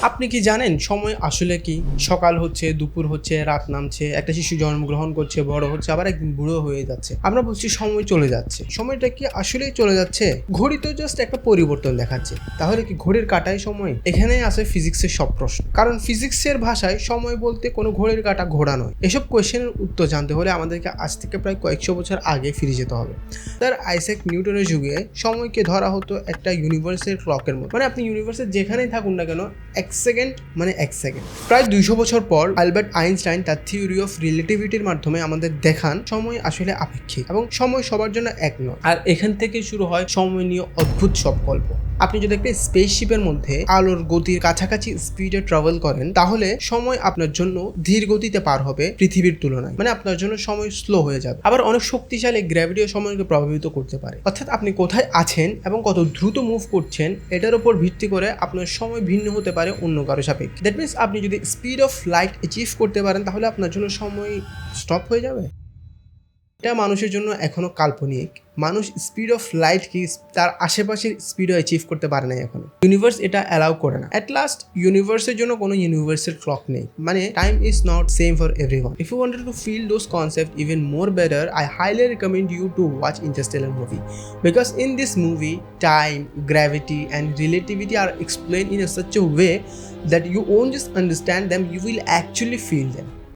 আপনি কি জানেন সময় আসলে কি? সকাল হচ্ছে, দুপুর হচ্ছে, রাত নামছে, একটা শিশু জন্মগ্রহণ করছে, বড় হচ্ছে, আবার একদিন বুড়ো হয়ে যাচ্ছে। আমরা বলছি সময় চলে যাচ্ছে। সময়টা কি আসলেই চলে যাচ্ছে? ঘড়ি তো জাস্ট একটা পরিবর্তন দেখাচ্ছে। তাহলে কি ঘড়ির কাঁটাই সময়? এখানেই আসে ফিজিক্সের সব প্রশ্ন। কারণ ফিজিক্সের ভাষায় সময় বলতে কোনো ঘড়ির কাঁটা ঘোড়া নয়। এসব কোয়েশ্চেনের উত্তর জানতে হলে আমাদেরকে আজ থেকে প্রায় কয়েকশো বছর আগে ফিরে যেতে হবে। তার আইজ্যাক নিউটনের যুগে সময়কে ধরা হতো একটা ইউনিভার্সের ক্লকের মতো। মানে আপনি ইউনিভার্সের যেখানেই থাকুন না কেন, এক সেকেন্ড মানে এক সেকেন্ড। প্রায় 200 বছর পর আলবার্ট আইনস্টাইন তার থিওরি অফ রিলেটিভিটির মাধ্যমে আমাদের দেখান সময় আসলে আপেক্ষিক এবং সময় সবার জন্য এক নয়। আর এখান থেকে শুরু হয় সময় নিয়ে অদ্ভুত সব গল্প। আপনি যদি একটা স্পেসশিপের মধ্যে আলোর গতির কাছাকাছি স্পিডে ট্রাভেল করেন, তাহলে সময় আপনার জন্য ধীর গতিতে পার হবে পৃথিবীর তুলনায়। মানে আপনার জন্য সময় স্লো হয়ে যাবে। আবার অনেক শক্তিশালী গ্র্যাভিটিও সময়কে প্রভাবিত করতে পারে। অর্থাৎ আপনি কোথায় আছেন এবং কত দ্রুত মুভ করছেন এটার উপর ভিত্তি করে আপনার সময় ভিন্ন হতে পারে অন্য কারো সাপেক্ষে। দ্যাট মিনস আপনি যদি স্পিড অফ লাইট অ্যাচিভ করতে পারেন, তাহলে আপনার জন্য সময় স্টপ হয়ে যাবে। এটা মানুষের জন্য এখনো কাল্পনিক। মানুষ স্পিড অফ লাইট কি তার আশেপাশের স্পিডও অ্যাচিভ করতে পারে না এখনো। ইউনিভার্স এটা অ্যালাউ করে না। অ্যাট লাস্ট ইউনিভার্সের জন্য কোনো ইউনিভার্সাল ক্লক নেই। মানে time is not same for everyone. If you wanted to feel those concept even more better, I highly recommend you to watch Interstellar movie, because in this movie time, gravity and relativity are explained in such a way that you won't just understand them, you will actually feel them.